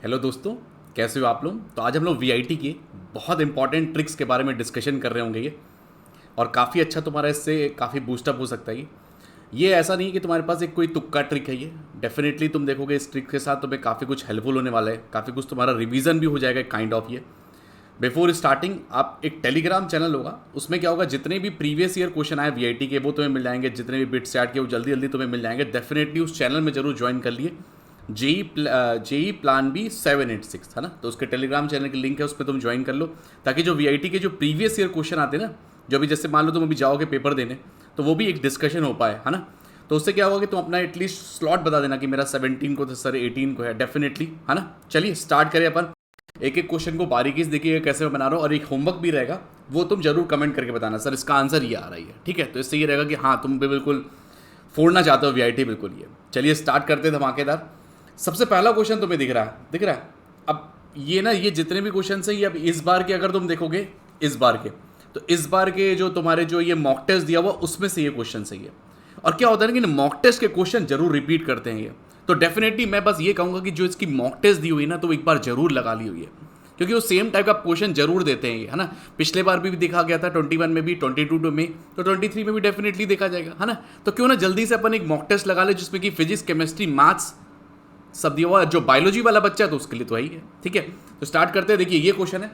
Hello दोस्तों, कैसे हो आप लोग। तो आज हम लोग वीआईटी के बहुत इंपॉर्टेंट ट्रिक्स के बारे में डिस्कशन कर रहे होंगे ये। और काफ़ी अच्छा तुम्हारा इससे काफ़ी बूस्टअप हो सकता है ये ऐसा नहीं है कि तुम्हारे पास एक कोई तुक्का ट्रिक है। ये डेफिनेटली तुम देखोगे इस ट्रिक के साथ तुम्हें काफ़ी कुछ हेल्पफुल होने वाला है, काफ़ी कुछ तुम्हारा रिवीजन भी हो जाएगा काइंड ऑफ ये। बिफोर स्टार्टिंग आप एक टेलीग्राम चैनल होगा, उसमें क्या होगा, जितने भी प्रीवियस ईयर क्वेश्चन आए वीआईटी के वो तुम्हें मिल जाएंगे, जितने भी बिट्स चैट के वो जल्दी जल्दी तुम्हें मिल जाएंगे। डेफिनेटली उस चैनल में जरूर ज्वाइन कर लिए। जेई प्लान बी 786 है ना, तो उसके टेलीग्राम चैनल की लिंक है, उस पर तुम ज्वाइन कर लो, ताकि जो वीआईटी के जो प्रीवियस ईयर क्वेश्चन आते हैं ना, जो भी जैसे मान लो तुम अभी जाओगे पेपर देने, तो वो भी एक डिस्कशन हो पाए, है ना। तो उससे क्या होगा कि तुम अपना एटलीस्ट स्लॉट बता देना कि मेरा 17 को तो सर 18 को है, डेफिनेटली, है ना। चलिए स्टार्ट करें अपन। एक एक क्वेश्चन को बारीकी से देखिए कैसे मैं बना रहा हूँ, और एक होमवर्क भी रहेगा, वो तुम जरूर कमेंट करके बताना सर इसका आंसर ये आ रहा है, ठीक है। तो इससे ये रहेगा कि हाँ तुम भी बिल्कुल फोड़ना चाहते हो वीआईटी, बिल्कुल ये। चलिए स्टार्ट करते हैं धमाकेदार। सबसे पहला क्वेश्चन तुम्हें दिख रहा है। अब ये ना, ये जितने भी क्वेश्चन हैं ये अब इस बार के अगर तुम देखोगे, इस बार के, तो इस बार के जो तुम्हारे जो ये मॉक टेस्ट दिया हुआ उसमें से ये क्वेश्चन सही है। और क्या होता है ना कि मॉक टेस्ट के क्वेश्चन जरूर रिपीट करते हैं ये। तो डेफिनेटली मैं बस ये कहूंगा कि जो इसकी मॉक टेस्ट दी हुई है ना, तो एक बार जरूर लगा ली हुई है, क्योंकि वो सेम टाइप का क्वेश्चन जरूर देते हैं ये, है ना। पिछले बार भी देखा गया था 21 में भी, 22 में, तो 23 में भी डेफिनेटली देखा जाएगा, है ना। तो क्यों ना जल्दी से अपन एक मॉक टेस्ट लगा ले जिसमें कि फिजिक्स, केमिस्ट्री, मैथ्स सब दिया हुआ। जो बायोलॉजी वाला बच्चा है तो उसके लिए तो है, ठीक है। तो स्टार्ट करते हैं। देखिए ये क्वेश्चन है।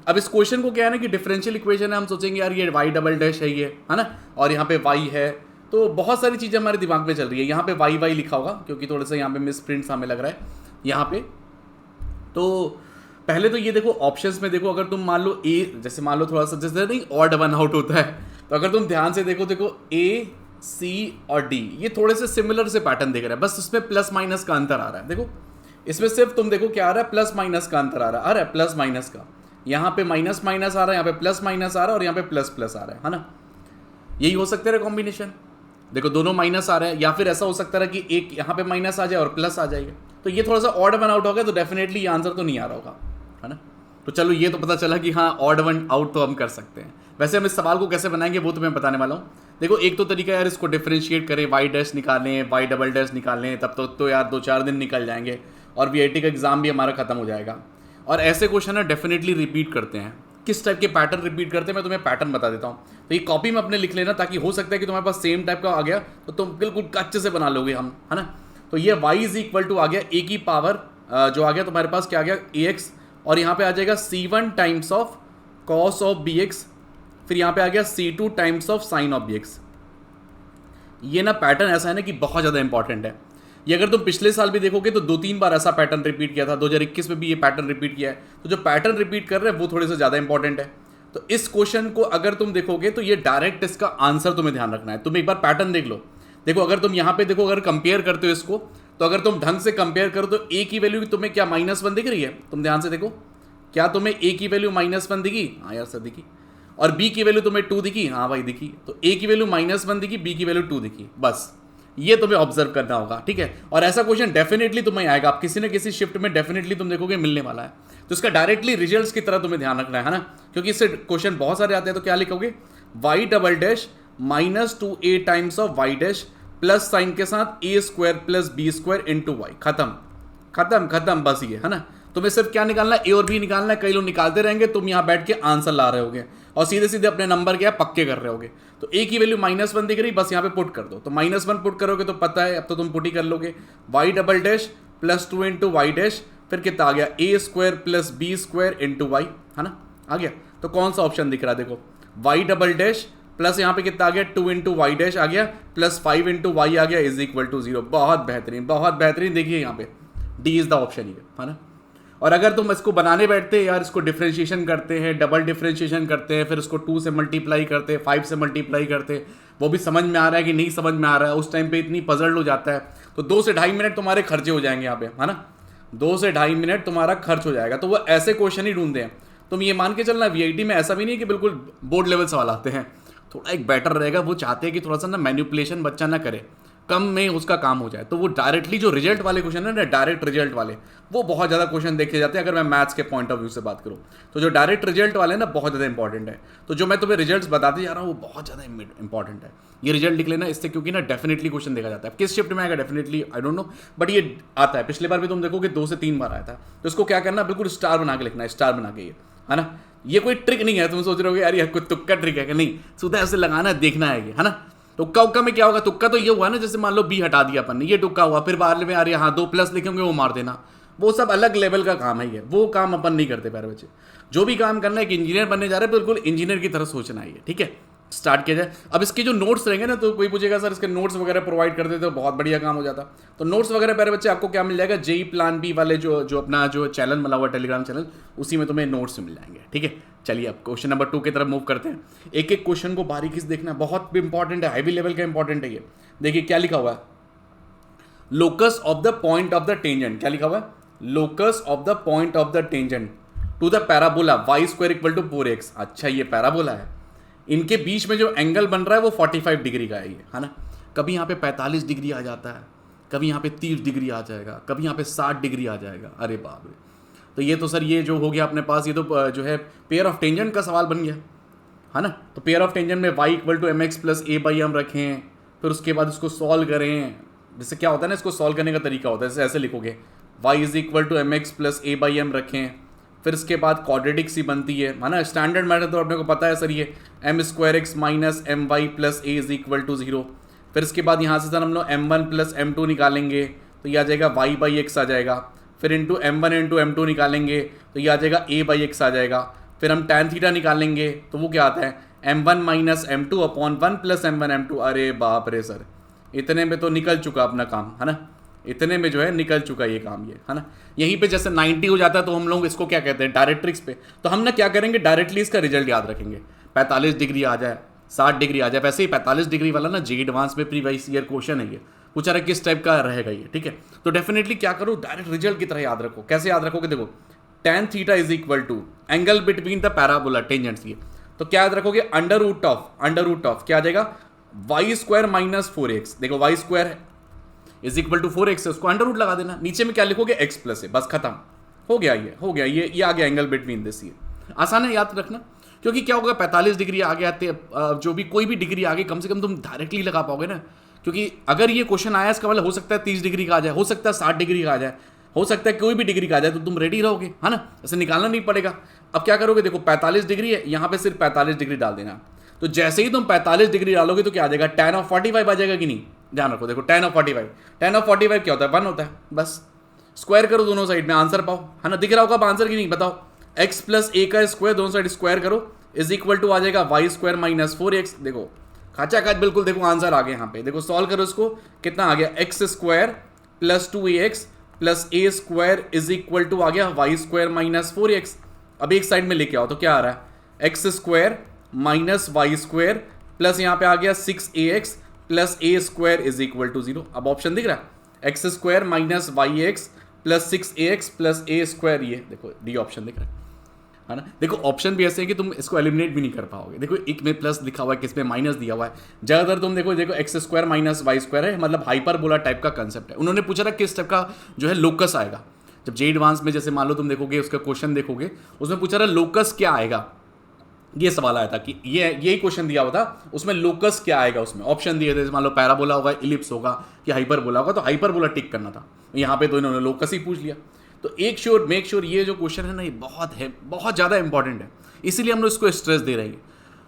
अब इस क्वेश्चन को क्या है ना कि डिफरेंशियल इक्वेशन है, हम सोचेंगे यार ये वाई डबल डैश है ये, है ना, और यहाँ पे वाई है, तो बहुत सारी चीज़ें हमारे दिमाग में चल रही है। यहाँ पे वाई वाई लिखा होगा क्योंकि थोड़ा सा यहाँ पे मिस प्रिंट हमें लग रहा है यहाँ पे। तो पहले तो ये देखो ऑप्शंस में देखो, अगर तुम मान लो ए, जैसे मान लो थोड़ा सा जैसे नहीं ऑड वन आउट होता है, तो अगर तुम ध्यान से देखो ए, सी और डी ये थोड़े से सिमिलर से पैटर्न दिख रहा है, बस उसमें प्लस माइनस का अंतर आ रहा है। देखो इसमें सिर्फ तुम देखो क्या आ रहा है, प्लस माइनस का अंतर आ रहा है प्लस माइनस का। यहाँ पे माइनस माइनस आ रहा है, यहाँ पे प्लस माइनस आ रहा है, और यहाँ पे प्लस प्लस आ रहा है ना। यही हो सकता है कॉम्बिनेशन। देखो दोनों माइनस आ रहे हैं, या फिर ऐसा हो सकता है कि एक यहाँ पे माइनस आ जाए और प्लस आ जाएगा। तो ये थोड़ा सा ऑड वन आउट हो गया, तो डेफिनेटली ये आंसर तो नहीं आ रहा होगा, है ना। तो चलो ये तो पता चला कि हाँ ऑड वन आउट तो हम कर सकते हैं। वैसे हम इस सवाल को कैसे बनाएंगे वो तो मैं बताने वाला हूँ। देखो एक तो तरीका यार, इसको डिफरेंशिएट करें, वाई डैश निकालें, वाई डबल डैश निकालें, तब तो यार 2-4 दिन निकल जाएंगे और वीआईटी का एग्जाम भी हमारा खत्म हो जाएगा। और ऐसे क्वेश्चन ना डेफिनेटली रिपीट करते हैं। किस टाइप के पैटर्न रिपीट करते हैं मैं तुम्हें पैटर्न बता देता हूँ। तो ये कॉपी में अपने लिख लेना, ताकि हो सकता है कि तुम्हारे पास सेम टाइप का आ गया तो तुम बिल्कुल अच्छे से बना लोगे हम, है ना। तो ये y इज इक्वल टू आ गया ए की पावर जो आ गया तुम्हारे पास क्या आ गया ax, और यहाँ पे आ जाएगा c1 times of cos of bx, फिर यहाँ पे आ गया c2 times of sine of bx। ये ना पैटर्न ऐसा है ना कि बहुत ज़्यादा इंपॉर्टेंट है ये। अगर तुम पिछले साल भी देखोगे तो 2-3 बार ऐसा पैटर्न रिपीट किया था, 2021 में भी ये पैटर्न रिपीट किया है। तो जो पैटर्न रिपीट कर रहे हैं वो थोड़े से ज़्यादा इंपॉर्टेंट है। तो इस क्वेश्चन को अगर तुम देखोगे तो ये डायरेक्ट इसका आंसर तुम्हें ध्यान रखना है। तुम एक बार पैटर्न देख लो। देखो अगर तुम यहाँ पे देखो, अगर कंपेयर करते हो इसको, तो अगर तुम ढंग से कंपेयर करो तो ए की वैल्यू तुम्हें क्या -1 दिख रही है। तुम ध्यान से देखो, क्या तुम्हें ए की वैल्यू -1 दिखी? हाँ यार सर दिखी। और बी की वैल्यू तुम्हें 2 दिखी? हाँ भाई दिखी। तो ए की वैल्यू -1 दिखी, बी की वैल्यू 2 दिखी, बस ये तुम्हें ऑब्जर्व करना होगा, ठीक है। और ऐसा क्वेश्चन डेफिनेटली तुम्हें आएगा, आप किसी न किसी शिफ्ट में डेफिनेटली तुम देखोगे मिलने वाला है। तो इसका डायरेक्टली रिजल्ट्स की तरह तुम्हें ध्यान रखना है ना, क्योंकि इससे क्वेश्चन बहुत सारे आते हैं। तो क्या लिखोगे, Y double dash -2a times of Y dash plus sign के साथ a square plus B square into Y. खत्म खत्म खत्म, बस ये है ना। तुम्हें सिर्फ क्या निकालना है, ए और बी निकालना है। कई लोग निकालते रहेंगे, तुम यहाँ बैठ के आंसर ला रहे होगे और सीधे सीधे अपने नंबर क्या पक्के कर रहे होगे। तो ए की वैल्यू -1 दिख रही, बस यहाँ पे पुट कर दो। तो -1 पुट करोगे तो पता है, अब तो तुम पुट ही कर लोगे। Y double dash plus 2 into Y dash, फिर कितना आ गया, A square plus B square into Y, है ना, आ गया। तो कौन सा ऑप्शन दिख रहा है, देखो वाई डबल डैश प्लस यहाँ पे कितना आ गया, 2 इंटू वाई डैश आ गया, प्लस 5 इंटू वाई आ गया, इज इक्वल टू 0। बहुत बेहतरीन बहुत बेहतरीन। देखिए यहाँ पे डी इज द ऑप्शन, ये है ना। और अगर तुम इसको बनाने बैठते हैं यार, इसको डिफरेंशिएशन करते हैं, डबल डिफरेंशिएशन करते हैं, फिर इसको 2 से मल्टीप्लाई करते हैं, 5 से मल्टीप्लाई करते हैं, वो भी समझ में आ रहा है कि नहीं समझ में आ रहा है, उस टाइम पे इतनी पजल्ड हो जाता है। तो 2 से 2.5 मिनट तुम्हारे खर्चे हो जाएंगे यहाँ पे, है ना। 2 से 2.5 मिनट तुम्हारा खर्च हो जाएगा। तो वो ऐसे क्वेश्चन ही ढूंढते हैं। तुम ये मान के चलना वीआईटी में ऐसा भी नहीं कि बिल्कुल बोर्ड लेवल सवाल आते हैं, थोड़ा एक बेटर रहेगा। वो चाहते हैं कि थोड़ा सा ना मैनिपुलेशन बच्चा ना करे, कम में उसका काम हो जाए। तो वो डायरेक्टली जो रिजल्ट वाले क्वेश्चन है ना, डायरेक्ट रिजल्ट वाले, वो बहुत ज़्यादा क्वेश्चन देखे जाते हैं अगर मैं मैथ्स के पॉइंट ऑफ व्यू से बात करूँ। तो जो डायरेक्ट रिजल्ट वाले ना बहुत ज़्यादा इंपॉर्टेंट है। तो जो मैं तुम्हें रिजल्ट्स बताते जा रहा हूँ वो बहुत ज़्यादा इंपॉर्टेंट है। ये रिजल्ट लिख लेना इससे, क्योंकि ना डेफिनेटली क्वेश्चन देखा जाता है। किस शिफ्ट में आएगा definitely I don't know, but ये आता है। पिछले बार भी तुम देखोगे 2 से 3 बार आया था। तो इसको क्या करना, बिल्कुल स्टार बना के लिखना है, स्टार बना के, ये है ना। ये कोई ट्रिक नहीं है, तुम सोच रहे हो यार ये कोई तुक्का ट्रिक है कि नहीं, सीधा ऐसे लगाना है, देखना है ये, है ना। तुक्का उक्का में क्या होगा, तुक्का तो ये हुआ ना, जैसे मान लो बी हटा दिया अपन ने, ये तुक्का हुआ, फिर बाद में आ रही है हाँ 2+ लिखेंगे वो मार देना, वो सब अलग लेवल का काम है ये, वो काम अपन नहीं करते प्यारे बच्चे। जो भी काम करना है, एक इंजीनियर बनने जा रहे हैं, बिल्कुल इंजीनियर की तरह सोचना है ये, ठीक है। स्टार्ट किया जाए। अब इसके जो नोट्स रहेंगे ना, तो कोई पूछेगा सर इसके नोट्स वगैरह प्रोवाइड कर देते तो बहुत बढ़िया काम हो जाता। तो नोट्स वगैरह प्यारे बच्चे आपको क्या मिल जाएगा, जेई प्लान बी वाले जो अपना जो चैनल मिला हुआ टेलीग्राम चैनल, उसी में तुम्हें नोट्स मिल जाएंगे, ठीक है। चलिए अब क्वेश्चन नंबर 2 की तरफ मूव करते हैं। एक एक क्वेश्चन को बारीकी से देखना, बहुत इंपॉर्टेंट है, हैवी लेवल का इंपॉर्टेंट है ये। देखिए क्या लिखा हुआ है, locus of the point of the tangent, क्या लिखा हुआ है, locus of the point of the tangent to the parabola y² = 4x। अच्छा ये पैराबोला है, इनके बीच में जो एंगल बन रहा है वो 45 डिग्री का है ये, है ना। कभी यहाँ पे 45 डिग्री आ जाता है, कभी यहाँ पे 30 डिग्री आ जाएगा, कभी यहाँ पे 60 डिग्री आ जाएगा, अरे बाप रे। तो ये तो सर ये जो हो गया अपने पास, ये तो जो है पेयर ऑफ टेंजेंट का सवाल बन गया, है ना। तो पेयर ऑफ टेंजेंट में y = mx + a/m रखें, फिर उसके बाद उसको सॉल्व करें। जैसे क्या होता है ना, इसको सॉल्व करने का तरीका होता है, जैसे ऐसे लिखोगे y = mx + a/m रखें, फिर इसके बाद क्वाड्रेटिक सी बनती है ना। स्टैंडर्ड मेथड तो अपने को पता है सर, ये m² x - my + a = 0। फिर इसके बाद यहाँ से सर हम लोग m1 + m2 निकालेंगे तो ये आ जाएगा y/x आ जाएगा। फिर इंटू m1 × m2 निकालेंगे तो ये आ जाएगा a/x आ जाएगा। फिर हम tan थीटा निकालेंगे तो वो क्या आता है, m1 - m2 / 1 + m1 m2। अरे बाप रे सर, इतने में तो निकल चुका अपना काम, है ना। इतने में जो है निकल चुका ये काम, ये है ना। यहीं पे जैसे 90 हो जाता है तो हम लोग इसको क्या कहते हैं, डायरेक्ट्रिक्स पे। तो हम ना क्या करेंगे, डायरेक्टली इसका रिजल्ट याद रखेंगे। 45 डिग्री आ जाए, 60 डिग्री आ जाए। वैसे ही 45 डिग्री वाला ना जेई एडवांस में प्रीवियस ईयर क्वेश्चन है ये, पूछा रहा किस टाइप का रहेगा ये, ठीक है। तो डेफिनेटली क्या करो, डायरेक्ट रिजल्ट की तरह याद रखो। कैसे याद रखोगे, देखो tan theta = angle between the parabola tangents, ये तो क्या याद रखोगे, अंडर रूट ऑफ क्या आ जाएगा, y² - 4x। देखो y² = 4x है, उसको अंडर रूट लगा देना। नीचे में क्या लिखोगे, x + a, बस खत्म हो गया, ये हो गया, ये आ गया एंगल बिटवीन दिस। ये आसान है याद रखना, क्योंकि क्या होगा 45 डिग्री आ गया, जो भी कोई भी डिग्री आ गई, कम से कम तुम डायरेक्टली लगा पाओगे ना। क्योंकि अगर ये क्वेश्चन आया इसका मतलब हो सकता है 30 डिग्री का आ जाए, हो सकता है 60 डिग्री का आ जाए, हो सकता है कोई भी डिग्री का आ जाए, तो तुम रेडी रहोगे, है ना। ऐसे निकालना नहीं पड़ेगा। अब क्या करोगे, देखो 45 डिग्री है, यहाँ पे सिर्फ 45 डिग्री डाल देना। तो जैसे ही तुम 45 डिग्री डालोगे तो क्या आ जाएगा, tan of 45 आ जाएगा कि नहीं। ध्यान रखो, देखो tan of 45 क्या होता है, 1 होता है, बस स्क्वायर करो दोनों साइड में, आंसर पाओ, है ना। दिख रहा होगा अब आंसर की नहीं, बताओ। x + a का स्क्वायर दोनों साइड स्क्वायर करो = आ जाएगा y² - 4x। देखो खाचा खाच बिल्कुल, देखो आंसर आ गया यहाँ पे। देखो सॉल्व करो इसको, कितना आ गया, x² + 2ax + a² आ गया y² - 4x। अब एक साइड में लेके आओ तो क्या आ रहा है, x² - y² प्लस यहाँ पे आ गया 6ax + a² = 0। अब ऑप्शन दिख रहा है, x² - yx + 6ax + a², ये देखो डी ऑप्शन दिख रहा है ना। देखो ऑप्शन भी ऐसे है कि तुम इसको एलिमिनेट भी नहीं कर पाओगे। देखो एक में प्लस लिखा हुआ है, किस में माइनस दिया हुआ है। ज़्यादातर तुम देखो x² - y² है, मतलब हाइपरबोला टाइप का कंसेप्ट है। उन्होंने पूछा था किस टाइप का जो है लोकस आएगा। जब जेई एडवांस में जैसे मान लो तुम देखोगे उसका क्वेश्चन देखोगे, उसमें पूछा था लोकस क्या आएगा, ये सवाल आया था कि यही क्वेश्चन दिया हुआ था, उसमें लोकस क्या आएगा। उसमें ऑप्शन दिए थे, मान लो पैराबोला होगा, इलिप्स होगा कि हाइपरबोला होगा, तो हाइपरबोला टिक करना था। यहाँ पे तो इन्होंने लोकस ही पूछ लिया। तो मेक श्योर ये जो क्वेश्चन है ना, ये बहुत ज़्यादा इंपॉर्टेंट है, इसीलिए हम लोग इसको स्ट्रेस दे रहे हैं,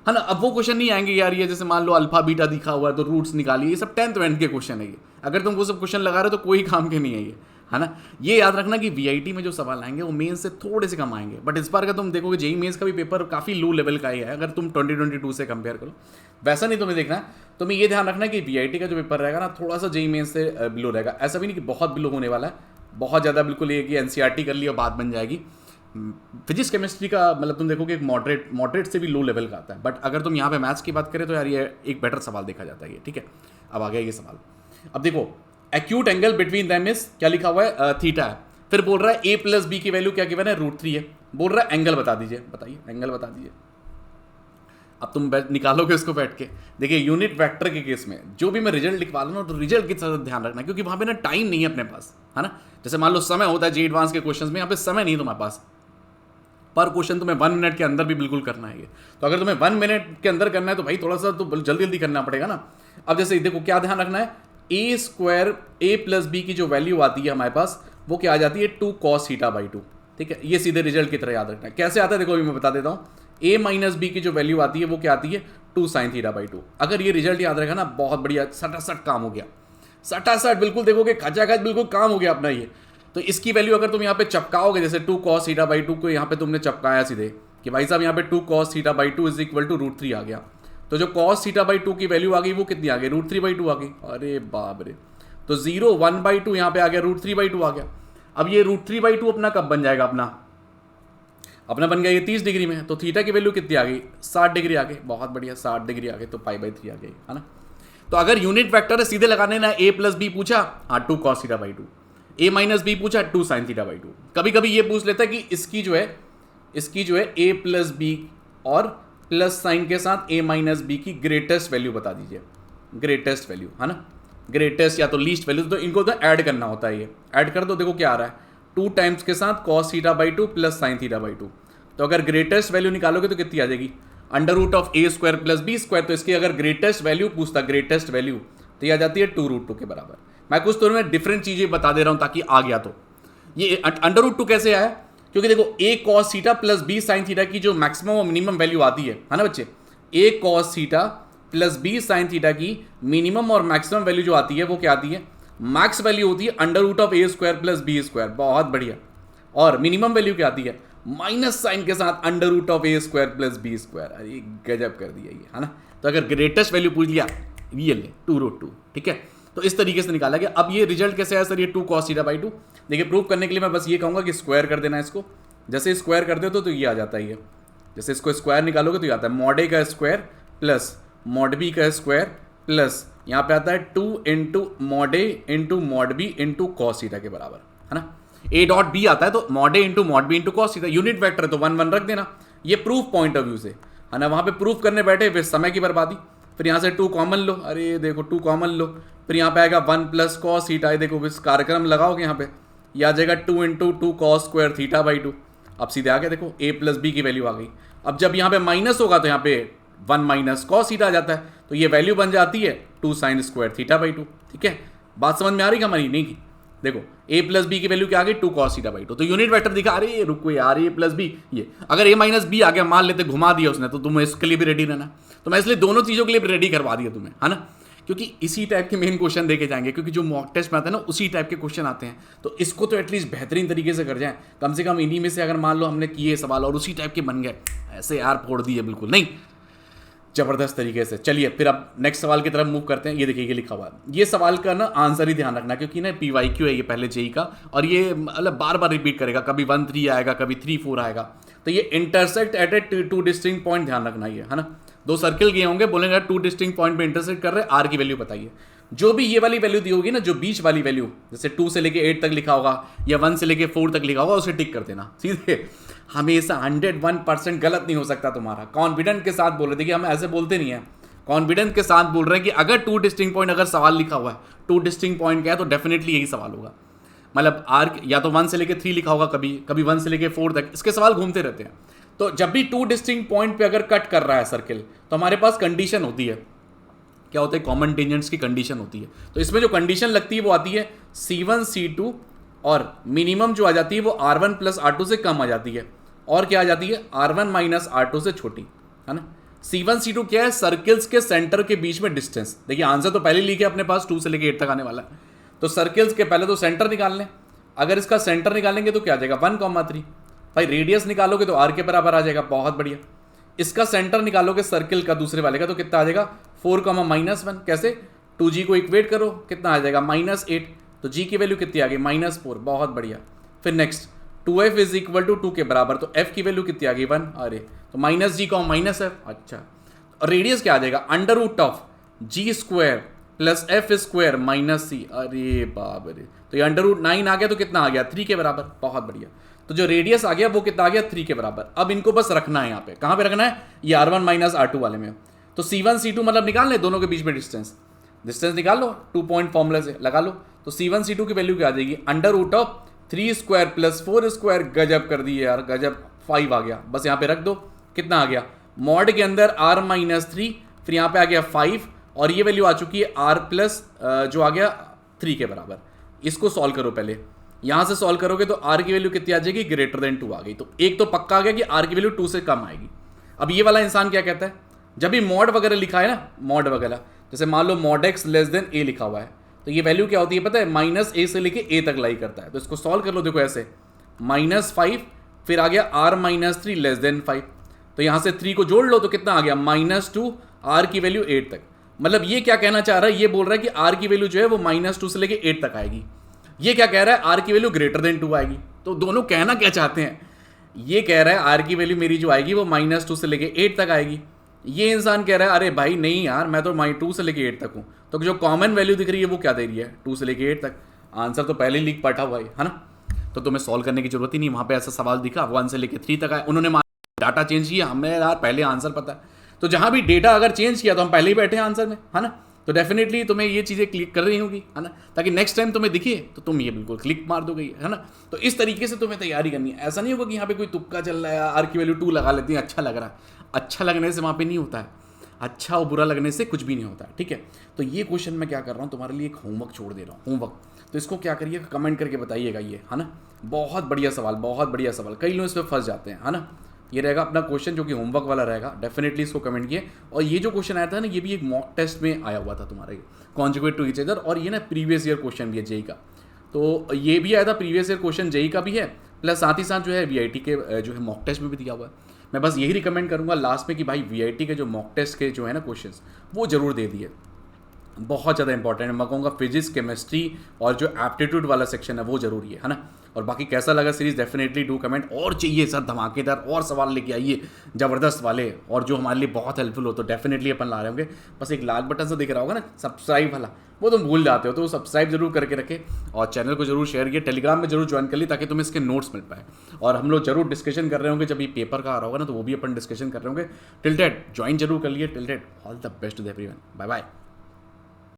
है ना। अब वो क्वेश्चन नहीं आएंगे यार, ये जैसे मान लो अल्फा बीटा दिखा हुआ है तो रूट्स निकालिए, ये सब 10th के क्वेश्चन है ये। अगर तुम वो सब क्वेश्चन लगा रहे हो तो कोई काम के नहीं है ये, है ना। ये याद रखना कि वीआईटी में जो सवाल आएंगे वो मेंस से थोड़े से कम आएंगे, बट इस बार का तुम देखोगे जेई मेंस का भी पेपर काफ़ी लो लेवल का ही है अगर तुम 2022 से कंपेयर करो। वैसा नहीं तुम्हें देखना है, तुम्हें ये ध्यान रखना कि वीआईटी का जो पेपर रहेगा ना, थोड़ा सा जेई मेंस से बिलो रहेगा। ऐसा भी नहीं कि बहुत बिलो होने वाला है, बहुत ज़्यादा बिल्कुल ये कि एनसीईआरटी कर लिया बात बन जाएगी। फिजिक्स केमिस्ट्री का मतलब तुम देखोगे एक मॉडरेट से भी लो लेवल का आता है, बट अगर तुम यहाँ पे मैथ्स की बात करें तो यार ये एक बेटर सवाल देखा जाता है ये, ठीक है। अब आ गया ये सवाल। अब देखो acute angle between them is, क्या लिखा हुआ है, थीटा है। फिर बोल रहा है a + b की वैल्यू क्या गिवन है, √3 है। बोल रहा है एंगल बता दीजिए, बताइए एंगल बता दीजिए। अब तुम निकालोगे उसको बैठ के। देखिए यूनिट वेक्टर के केस में जो भी मैं रिजल्ट लिखवा लूँ ना, तो रिजल्ट की तरह ध्यान रखना, क्योंकि वहाँ पे ना टाइम नहीं है अपने पास, है ना। जैसे मान लो समय होता है जी एडवांस के क्वेश्चन में, यहाँ पे समय नहीं है तुम्हारे पास। पर क्वेश्चन तुम्हें 1 मिनट के अंदर भी बिल्कुल करना है ये। तो अगर तुम्हें 1 मिनट के अंदर करना है तो भाई थोड़ा सा तो जल्दी जल्दी करना पड़ेगा ना। अब जैसे देखो क्या ध्यान रखना है, ए स्क्वायर ए प्लस बी की जो वैल्यू आती है हमारे पास वो क्या आ जाती है 2 cos थीटा बाई 2। ठीक है, ये सीधे रिजल्ट की तरह याद रखना है। कैसे आता है देखो अभी मैं बता देता हूँ। ए माइनस बी की जो वैल्यू आती है वो क्या आती है 2 sin थीटा बाई 2। अगर ये रिजल्ट याद रखा ना, बहुत बढ़िया, सटासट काम हो गया, सटासट बिल्कुल देखोगे खचाखच बिल्कुल काम हो गया अपना ये। तो इसकी वैल्यू अगर तुम यहाँ पे चपकाओगे, जैसे 2 cos थीटा बाई 2 को यहाँ पे तुमने चपकाया सीधे कि भाई साहब यहाँ पे 2 cos theta by 2 is equal to √3 आ गया। तो जो cos थीटा बाई 2 की वैल्यू आ गई वो कितनी आ गई √3 बाई 2 आ गई। अरे बाप रे, तो 0 1 बाई 2 यहाँ पे आ गया, √3 बाई 2 आ गया। अब ये √3 बाई 2 अपना कब बन जाएगा, अपना बन गया ये 30 डिग्री में। तो थीटा की वैल्यू कितनी आ गई 60 डिग्री आ गई। बहुत बढ़िया, 60 डिग्री आ गई तो π/3 आ गई, है ना। तो अगर यूनिट वेक्टर है सीधे लगाने ना, a प्लस बी पूछा, हाँ 2 cos theta by 2, a minus B पूछा 2 sin थीटा बाई 2। कभी कभी ये पूछ लेता है कि इसकी जो है a प्लस बी और प्लस साइन के साथ a माइनस बी की ग्रेटेस्ट वैल्यू बता दीजिए, ग्रेटेस्ट वैल्यू, है ना, ग्रेटेस्ट या तो लीस्ट वैल्यू। तो इनको तो ऐड करना होता है, ये ऐड कर दो। देखो क्या आ रहा है 2 टाइम्स के साथ cos theta by 2 plus sin theta by 2। तो अगर ग्रेटेस्ट वैल्यू निकालोगे तो कितनी आ जाएगी √a² प्लस b²। तो इसकी अगर ग्रेटेस्ट वैल्यू पूछता, ग्रेटेस्ट वैल्यू, तो ये आ जाती है 2√2 के बराबर। मैं कुछ तो मैं डिफरेंट चीजें बता दे रहा हूं ताकि आ गया। तो ये √2 कैसे आया, क्योंकि देखो a cos theta plus b sin theta की जो मैक्सिमम और मिनिमम वैल्यू आती है ना बच्चे, a cos theta plus b sin theta की मिनिमम और मैक्सिमम वैल्यू जो आती है वो क्या आती है, मैक्स वैल्यू होती है √a² प्लस b²। बहुत बढ़िया। और मिनिमम वैल्यू क्या आती है, माइनस साइन के साथ √a² प्लस b²। अरे गजब कर दिया ये, है ना। तो अगर ग्रेटेस्ट वैल्यू पूछ लिया, ये ले 2√2। ठीक है, तो इस तरीके से निकाला गया। अब ये रिजल्ट कैसे आया सर, ये 2 cos थीटा बाई 2। देखिए प्रूव करने के लिए मैं बस ये कहूंगा कि स्क्वायर कर देना इसको। जैसे स्क्वायर कर दो तो ये आ जाता है ये, जैसे इसको स्क्वायर निकालोगे तो ये आता है mod a का स्क्वायर प्लस mod b का स्क्वायर प्लस यहाँ पे आता है 2 into mod a into mod b into cos theta के बराबर, है ना। a डॉट b आता है तो mod a into mod b into cos theta, unit vector है तो 1 1 रख देना। ये प्रूफ पॉइंट ऑफ व्यू से, है ना। वहाँ पे प्रूफ करने बैठे फिर समय की बर्बादी, फिर यहाँ से 2 कॉमन लो, अरे देखो 2 कॉमन लो, फिर यहाँ पे आएगा 1 प्लस cos थीटा। देखो इस कार्यक्रम लगाओगे यहाँ पे, ये आ जाएगा 2 into 2 cos square theta by 2। अब सीधे आ गया, देखो a प्लस बी की वैल्यू आ गई। अब जब यहाँ पे माइनस होगा तो यहाँ पे 1 माइनस cos थीटा आ जाता है, तो ये वैल्यू बन जाती है 2 sin स्क्वायर थीटा बाई 2। ठीक है, बात समझ में आ रही है हमारी, नहीं की। देखो a प्लस बी की वैल्यू क्या आ गई 2 cos थीटा बाई 2। तो यूनिट वेक्टर दिखा, अरे रुको यार a प्लस बी, ये अगर a माइनस बी आ गया मान लेते, घुमा दिया उसने, तो तुम्हें इसके लिए भी रेडी रहना। तो मैं इसलिए दोनों चीज़ों के लिए रेडी करवा दिया तुम्हें, है ना, क्योंकि इसी टाइप के मेन क्वेश्चन देखे जाएंगे, क्योंकि जो मॉक टेस्ट में आते हैं ना उसी टाइप के क्वेश्चन आते हैं। तो इसको तो एटलीस्ट बेहतरीन तरीके से कर जाएं, कम से कम इन्हीं में से अगर मान लो हमने किए सवाल और उसी टाइप के बन गए, ऐसे यार फोड़ दिए बिल्कुल नहीं, जबरदस्त तरीके से। चलिए फिर अब नेक्स्ट सवाल की तरफ मूव करते हैं। ये देखिए ये लिखा हुआ है, ये सवाल का ना आंसर ही ध्यान रखना, क्योंकि ना PYQ है ये पहले जेई का, और ये मतलब बार बार रिपीट करेगा, कभी 1 3 आएगा, कभी 3 4 आएगा। तो ये intersect at A 2 distinct point, ध्यान रखना ये, है ना। 2 सर्किल गए होंगे, बोलेंगे 2 डिस्टिंक्ट पॉइंट पे इंटरसेक्ट कर रहे हैं, आर की वैल्यू बताइए। जो भी ये वाली वैल्यू दी होगी ना, जो बीच वाली वैल्यू, जैसे 2 से लेके 8 तक लिखा होगा या 1 से लेके 4 तक लिखा होगा, उसे टिक कर देना सीधे। हमेशा 101% गलत नहीं हो सकता तुम्हारा, कॉन्फिडेंट के साथ बोल रहे। देखिए हम ऐसे बोलते नहीं है, कॉन्फिडेंस के साथ बोल रहे हैं कि अगर 2 डिस्टिंक्ट पॉइंट अगर सवाल लिखा हुआ है, 2 डिस्टिंक्ट पॉइंट क्या है, तो डेफिनेटली यही सवाल होगा। मतलब आर या तो 1 से लेके 3 लिखा होगा, कभी कभी 1 से लेके 4 तक, इसके सवाल घूमते रहते हैं। तो जब भी 2 डिस्टिंक्ट पॉइंट पे अगर कट कर रहा है सर्किल, तो हमारे पास कंडीशन होती है, क्या होता है, कॉमन टेंजेंट्स की कंडीशन होती है। तो इसमें जो कंडीशन लगती है वो आती है C1 C2, और मिनिमम जो आ जाती है वो R1 प्लस R2 से कम आ जाती है, और क्या आ जाती है R1 माइनस R2 से छोटी, है ना। C1 C2 क्या है, सर्किल्स के सेंटर के बीच में डिस्टेंस। देखिए आंसर तो पहले लिखे अपने पास, 2 से लेके 8 तक आने वाला है। तो सर्किल्स के पहले तो सेंटर निकाल लें, अगर इसका सेंटर निकालेंगे तो क्या आ जाएगा 1,3। भाई रेडियस निकालोगे तो R के बराबर आ जाएगा, बहुत बढ़िया। इसका सेंटर निकालोगे सर्किल का दूसरे वाले का, तो कितना आ जाएगा 4, -1। कैसे, 2G को इक्वेट करो, कितना आ जाएगा -8। तो G की वैल्यू कितनी आ गई -4, बहुत बढ़िया। फिर next 2F is equal to 2 के बराबर, तो F की वैल्यू कितनी आ गई 1। अरे तो -G को -F, अच्छा। और रेडियस क्या आ जाएगा √G² plus F square minus C, अरे बाप रे, तो ये अंडर रूट 9 आ गया तो कितना आ गया 3 के बराबर, बहुत बढ़िया। तो जो रेडियस आ गया वो कितना आ गया 3 के बराबर। अब इनको बस रखना है यहाँ पे, कहाँ पे रखना है, ये R1 माइनस R2 वाले में। तो C1 C2 मतलब निकाल ले दोनों के बीच में डिस्टेंस, डिस्टेंस निकाल लो 2 पॉइंट फॉर्मूला से लगा लो। तो C1 C2 की वैल्यू क्या आ जाएगी, under root of 3 square plus 4 square, गजब कर दिए यार, गजब, 5 आ गया, बस यहाँ पे रख दो, कितना आ गया मॉड के अंदर R माइनस 3, फिर यहाँ पे आ गया 5, और ये वैल्यू आ चुकी है R प्लस जो आ गया 3 के बराबर। इसको सॉल्व करो पहले, यहां से सॉल्व करोगे तो R की वैल्यू कितनी आ जाएगी, ग्रेटर देन 2 आ गई। तो एक तो पक्का आ गया कि R की वैल्यू 2 से कम आएगी। अब ये वाला इंसान क्या कहता है, जब भी मॉड वगैरह लिखा है ना, मॉड वगैरह, जैसे मान लो मॉड एक्स लेस देन ए लिखा हुआ है, तो ये वैल्यू क्या होती है पता है, माइनस ए से लेके ए तक लाई करता है। तो इसको सॉल्व कर लो, देखो ऐसे -5, फिर आ गया R माइनस 3 लेस देन 5, तो यहां से 3 को जोड़ लो तो कितना आ गया -2, R की वैल्यू 8 तक। मतलब ये क्या कहना चाह रहा है, ये बोल रहा है कि R की वैल्यू जो है वो -2 से लेके 8 तक आएगी। ये क्या कह रहा है, R की वैल्यू ग्रेटर देन 2 आएगी। तो दोनों कहना क्या चाहते हैं, ये कह रहा है R की वैल्यू मेरी जो आएगी वो -2 से लेके 8 तक आएगी। ये इंसान कह रहा है अरे भाई नहीं यार, मैं तो -2 से लेके 8 तक हूँ। तो जो कॉमन वैल्यू दिख रही है वो क्या दे रही है, 2 से लेके 8 तक। आंसर तो पहले ही लीक पटा हुआ है ना, तो तुम्हें सॉल्व करने की जरूरत ही नहीं। वहाँ पे ऐसा सवाल दिखा 1 से लेके 3 तक आए, उन्होंने डाटा चेंज किया, हमें यार पहले आंसर पता है। तो जहाँ भी डेटा अगर चेंज किया तो हम पहले ही बैठे हैं आंसर में, है ना। तो डेफिनेटली तुम्हें ये चीज़ें क्लिक कर रही होगी, है ना, ताकि नेक्स्ट टाइम तुम्हें दिखे तो तुम ये बिल्कुल क्लिक मार दोगे, है ना। तो इस तरीके से तुम्हें तैयारी करनी है। ऐसा नहीं होगा कि यहाँ पे कोई तुक्का चल रहा है, R की वैल्यू 2 लगा लेती है, अच्छा लग रहा है। अच्छा लगने से वहाँ पे नहीं होता है, अच्छा और बुरा लगने से कुछ भी नहीं होता है, ठीक है। तो ये क्वेश्चन मैं क्या कर रहा हूँ, तुम्हारे लिए एक होमवर्क छोड़ दे रहा हूँ, होमवर्क। तो इसको क्या करिएगा, कमेंट करके बताइएगा, ये है ना, बहुत बढ़िया सवाल, बहुत बढ़िया सवाल। कई लोग इस पर फंस जाते हैं, है ना। ये रहेगा अपना क्वेश्चन जो कि होमवर्क वाला रहेगा, डेफिनेटली इसको कमेंट किए। और ये जो क्वेश्चन आया था ना, ये भी एक मॉक टेस्ट में आया हुआ था तुम्हारे, कॉन्जुगेट टू ईच अदर, और ये ना प्रीवियस ईयर क्वेश्चन भी है जेई का। तो ये भी आया था प्रीवियस ईयर क्वेश्चन, जेई का भी है, प्लस साथ ही साथ जो है वीआईटी के जो है मॉक टेस्ट में भी दिया हुआ है। मैं बस यही रिकमेंड करूँगा लास्ट में कि भाई वीआईटी के जो मॉक टेस्ट के जो है ना क्वेश्चन, वो जरूर दे दिए, बहुत ज़्यादा इंपॉर्टेंट है। मैं कहूँगा फिजिक्स, केमिस्ट्री और जो एप्टीट्यूड वाला सेक्शन है वो जरूरी है ना। और बाकी कैसा लगा सीरीज, डेफिनेटली डू कमेंट। और चाहिए सर धमाकेदार और सवाल लेके आइए ज़बरदस्त वाले, और जो हमारे लिए बहुत हेल्पफुल हो, तो डेफिनेटली अपन ला रहे होंगे। बस एक लाल बटन से दिख रहा होगा ना सब्सक्राइब वाला, वो तुम भूल जाते हो, तो सब्सक्राइब जरूर करके रखे, और चैनल को जरूर शेयर किए, टेलीग्राम में जरूर ज्वाइन कर ली, ताकि तुम्हें इसके नोट्स मिल पाए। और हम लोग जरूर डिस्कशन कर रहे होंगे, जब ये पेपर का आ रहा होगा ना, तो वो भी अपन डिस्कशन कर रहे होंगे। टिल डेट ज्वाइन जरूर कर लिए, till date all the best to everyone, bye bye.